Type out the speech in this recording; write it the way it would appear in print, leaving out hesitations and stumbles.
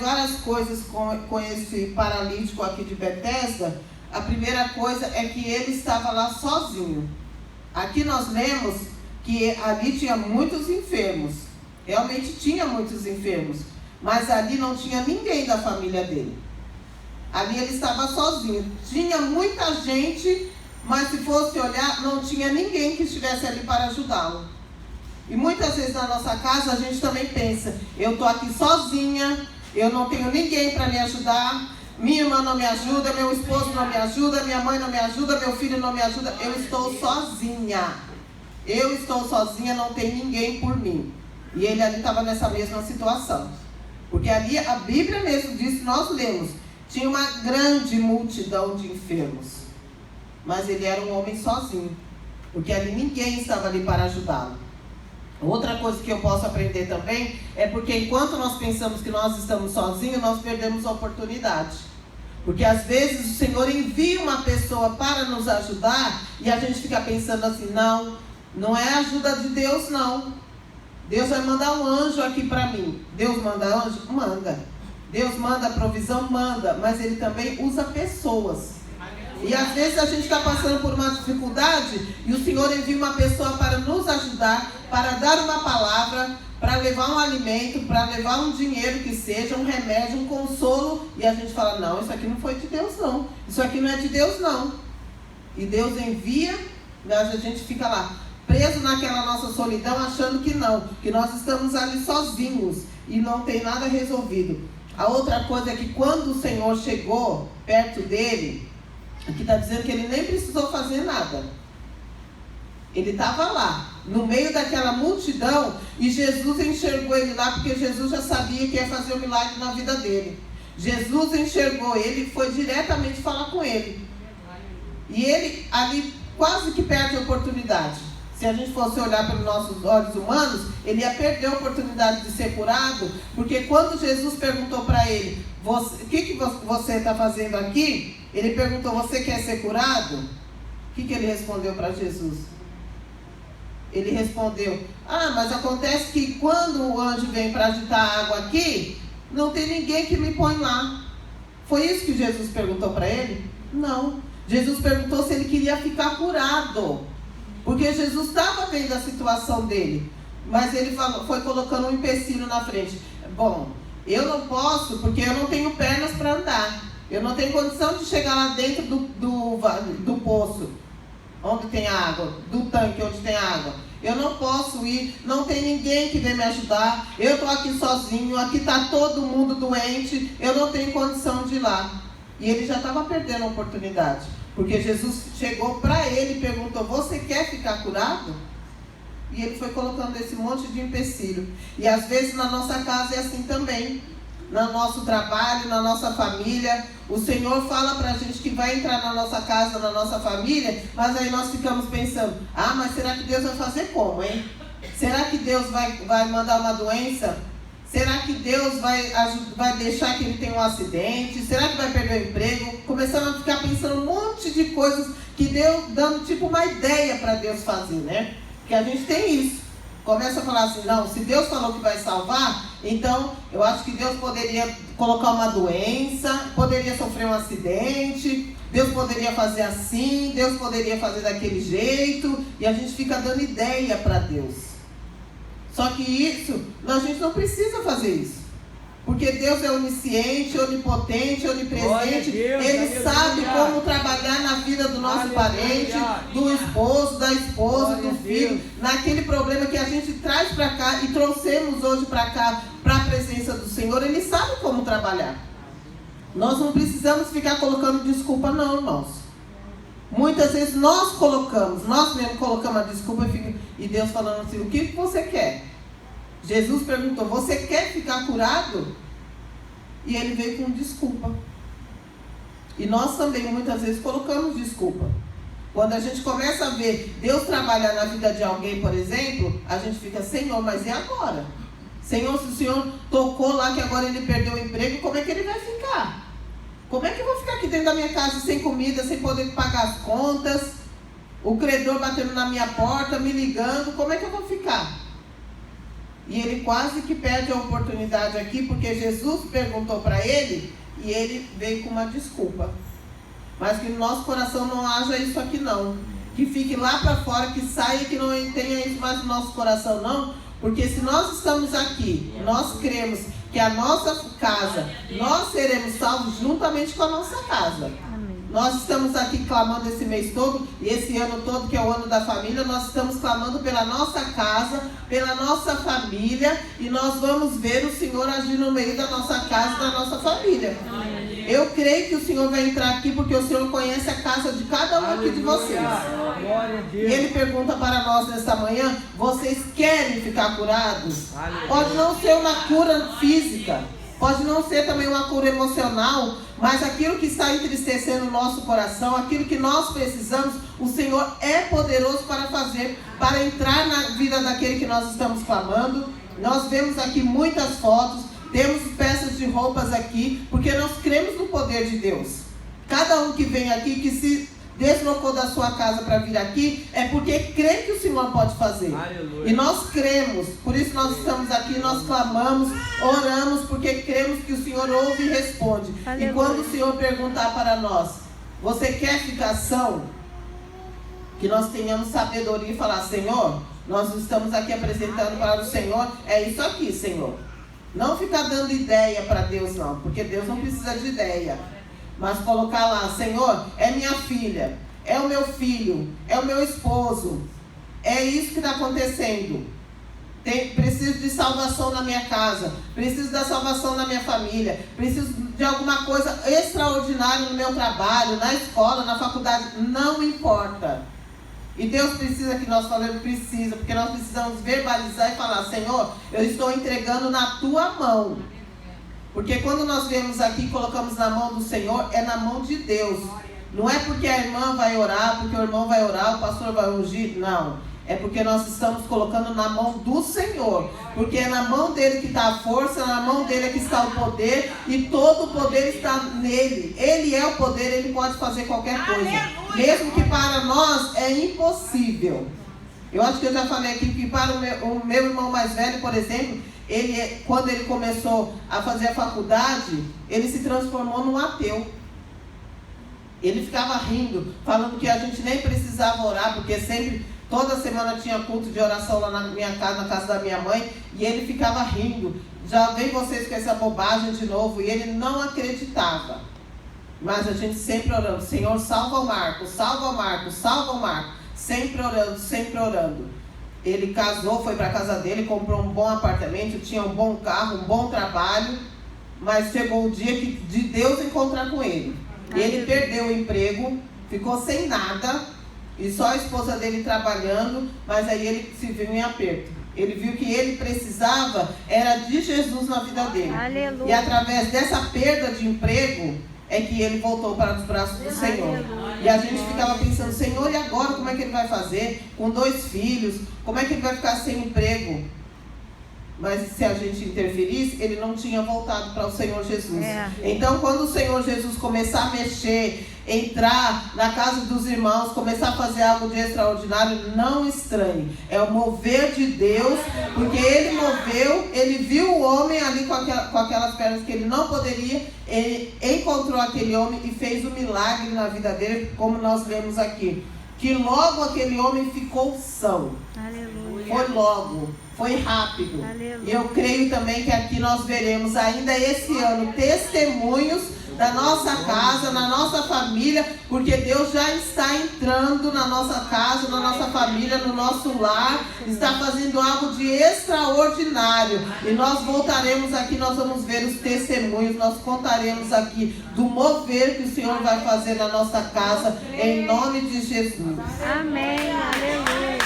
várias coisas com esse paralítico aqui de Betesda. A primeira coisa é que ele estava lá sozinho. Aqui nós lemos que ali tinha muitos enfermos. Realmente tinha muitos enfermos. Mas ali não tinha ninguém da família dele. Ali ele estava sozinho. Tinha muita gente, mas se fosse olhar, não tinha ninguém que estivesse ali para ajudá-lo. E muitas vezes na nossa casa a gente também pensa: eu estou aqui sozinha, eu não tenho ninguém para me ajudar, minha irmã não me ajuda, meu esposo não me ajuda, minha mãe não me ajuda, meu filho não me ajuda, eu estou sozinha. Eu estou sozinha, não tem ninguém por mim. E ele ali estava nessa mesma situação. Porque ali a Bíblia mesmo diz, nós lemos, tinha uma grande multidão de enfermos. Mas ele era um homem sozinho. Porque ali ninguém estava ali para ajudá-lo. Outra coisa que eu posso aprender também é porque enquanto nós pensamos que nós estamos sozinhos, nós perdemos a oportunidade. Porque às vezes o Senhor envia uma pessoa para nos ajudar e a gente fica pensando assim: não é ajuda de Deus não. Deus vai mandar um anjo aqui para mim. Deus manda anjo? Manda. Deus manda provisão? Manda. Mas Ele também usa pessoas. E às vezes a gente está passando por uma dificuldade e o Senhor envia uma pessoa para nos ajudar, para dar uma palavra, para levar um alimento, para levar um dinheiro que seja, um remédio, um consolo. E a gente fala: não, isso aqui não foi de Deus não. Isso aqui não é de Deus não. E Deus envia, mas a gente fica lá, preso naquela nossa solidão, achando que não, que nós estamos ali sozinhos e não tem nada resolvido. A outra coisa é que quando o Senhor chegou perto dele, aqui está dizendo que ele nem precisou fazer nada. Ele estava lá, no meio daquela multidão, e Jesus enxergou ele lá, porque Jesus já sabia que ia fazer um milagre na vida dele. Jesus enxergou ele e foi diretamente falar com ele. E ele ali quase que perde a oportunidade. Se a gente fosse olhar pelos nossos olhos humanos, ele ia perder a oportunidade de ser curado, porque quando Jesus perguntou para ele: o que você está fazendo aqui? Ele perguntou: você quer ser curado? O que ele respondeu para Jesus? Ele respondeu: mas acontece que quando o anjo vem para agitar a água aqui, não tem ninguém que me põe lá. Foi isso que Jesus perguntou para ele? Não. Jesus perguntou se ele queria ficar curado, porque Jesus estava vendo a situação dele, mas ele foi colocando um empecilho na frente. Bom, eu não posso, porque eu não tenho pernas para andar. Eu não tenho condição de chegar lá dentro do poço, onde tem água, do tanque onde tem água. Eu não posso ir, não tem ninguém que venha me ajudar. Eu estou aqui sozinho, aqui está todo mundo doente, eu não tenho condição de ir lá. E ele já estava perdendo a oportunidade, porque Jesus chegou para ele e perguntou: você quer ficar curado? E ele foi colocando esse monte de empecilho. E às vezes na nossa casa é assim também. No nosso trabalho, na nossa família, o Senhor fala para a gente que vai entrar na nossa casa, na nossa família, mas aí nós ficamos pensando: mas será que Deus vai fazer como, hein? Será que Deus vai mandar uma doença? Será que Deus vai deixar que ele tenha um acidente? Será que vai perder o emprego? Começamos a ficar pensando um monte de coisas que Deus, dando tipo uma ideia para Deus fazer, né? Porque a gente tem isso. Começa a falar assim: não, se Deus falou que vai salvar, então eu acho que Deus poderia colocar uma doença, poderia sofrer um acidente, Deus poderia fazer assim, Deus poderia fazer daquele jeito, e a gente fica dando ideia para Deus. Só que isso, a gente não precisa fazer isso. Porque Deus é onisciente, onipotente, onipresente. Ele sabe como trabalhar na vida do nosso parente, do esposo, da esposa, do filho, naquele problema que a gente traz para cá e trouxemos hoje para cá, para a presença do Senhor. Ele sabe como trabalhar. Nós não precisamos ficar colocando desculpa não, irmãos. Muitas vezes nós mesmos colocamos a desculpa e Deus falando assim: o que você quer? Jesus perguntou: você quer ficar curado? E ele veio com desculpa. E nós também muitas vezes colocamos desculpa. Quando a gente começa a ver Deus trabalhar na vida de alguém, por exemplo, a gente fica: Senhor, mas e agora? Senhor, se o Senhor tocou lá que agora ele perdeu o emprego, como é que ele vai ficar? Como é que eu vou ficar aqui dentro da minha casa sem comida, sem poder pagar as contas? O credor batendo na minha porta, me ligando, como é que eu vou ficar? E ele quase que perde a oportunidade aqui, porque Jesus perguntou para ele e ele veio com uma desculpa. Mas que no nosso coração não haja isso aqui não. Que fique lá para fora, que saia, que não tenha isso mais no nosso coração não. Porque se nós estamos aqui, nós cremos que a nossa casa, nós seremos salvos juntamente com a nossa casa. Nós estamos aqui clamando esse mês todo, e esse ano todo, que é o ano da família, nós estamos clamando pela nossa casa, pela nossa família, e nós vamos ver o Senhor agir no meio da nossa casa e da nossa família. Eu creio que o Senhor vai entrar aqui, porque o Senhor conhece a casa de cada um aqui de vocês. E Ele pergunta para nós nesta manhã, vocês querem ficar curados? Pode não ser uma cura física, pode não ser também uma cura emocional, mas aquilo que está entristecendo o nosso coração, aquilo que nós precisamos, o Senhor é poderoso para fazer, para entrar na vida daquele que nós estamos clamando. Nós vemos aqui muitas fotos, temos peças de roupas aqui, porque nós cremos no poder de Deus. Cada um que vem aqui, que se deslocou da sua casa para vir aqui, é porque crê que o Senhor pode fazer. Aleluia. E nós cremos, por isso nós estamos aqui, nós clamamos, oramos, porque cremos que o Senhor ouve e responde. Aleluia. E quando o Senhor perguntar para nós, você quer ficar são? Que nós tenhamos sabedoria e falar, Senhor, nós estamos aqui apresentando para o Senhor, é isso aqui, Senhor. Não ficar dando ideia para Deus não, porque Deus não precisa de ideia. Mas colocar lá, Senhor, é minha filha, é o meu filho, é o meu esposo. É isso que está acontecendo. Preciso de salvação na minha casa, preciso da salvação na minha família, preciso de alguma coisa extraordinária no meu trabalho, na escola, na faculdade, não importa. E Deus precisa que nós falemos, precisa, porque nós precisamos verbalizar e falar, Senhor, eu estou entregando na tua mão. Porque quando nós viemos aqui e colocamos na mão do Senhor, é na mão de Deus. Não é porque a irmã vai orar, porque o irmão vai orar, o pastor vai ungir, não. É porque nós estamos colocando na mão do Senhor. Porque é na mão dele que está a força, na mão dele é que está o poder, e todo o poder está nele. Ele é o poder, ele pode fazer qualquer coisa. Mesmo que para nós é impossível. Eu acho que eu já falei aqui que para o meu irmão mais velho, por exemplo, quando ele começou a fazer a faculdade, ele se transformou num ateu. Ele ficava rindo, falando que a gente nem precisava orar, porque sempre, toda semana tinha culto de oração lá na minha casa, na casa da minha mãe, e ele ficava rindo. Já vem vocês com essa bobagem de novo, e ele não acreditava. Mas a gente sempre orando, Senhor, salva o Marcos, salva o Marcos, salva o Marcos. Sempre orando, sempre orando. Ele casou, foi para a casa dele, comprou um bom apartamento, tinha um bom carro, um bom trabalho, mas chegou o dia de Deus encontrar com ele. Ele perdeu o emprego, ficou sem nada, e só a esposa dele trabalhando, mas aí ele se viu em aperto. Ele viu que ele precisava, era de Jesus na vida dele. Aleluia. E através dessa perda de emprego, é que ele voltou para os braços do Senhor. E a gente ficava pensando, Senhor, e agora como é que ele vai fazer? Com 2 filhos, como é que ele vai ficar sem emprego? Mas se a gente interferisse, ele não tinha voltado para o Senhor Jesus. Então, quando o Senhor Jesus começar a mexer, entrar na casa dos irmãos, começar a fazer algo de extraordinário, não estranhe. É o mover de Deus, porque ele moveu, ele viu o homem ali com aquelas pernas que ele não poderia, ele encontrou aquele homem e fez um milagre na vida dele, como nós lemos aqui. Que logo aquele homem ficou são. Aleluia. Foi logo. Foi rápido. Aleluia. E eu creio também que aqui nós veremos ainda esse ano testemunhos da nossa casa, na nossa família, porque Deus já está entrando na nossa casa, na nossa família, no nosso lar, está fazendo algo de extraordinário. E nós voltaremos aqui, nós vamos ver os testemunhos, nós contaremos aqui do mover que o Senhor vai fazer na nossa casa, em nome de Jesus. Amém. Aleluia.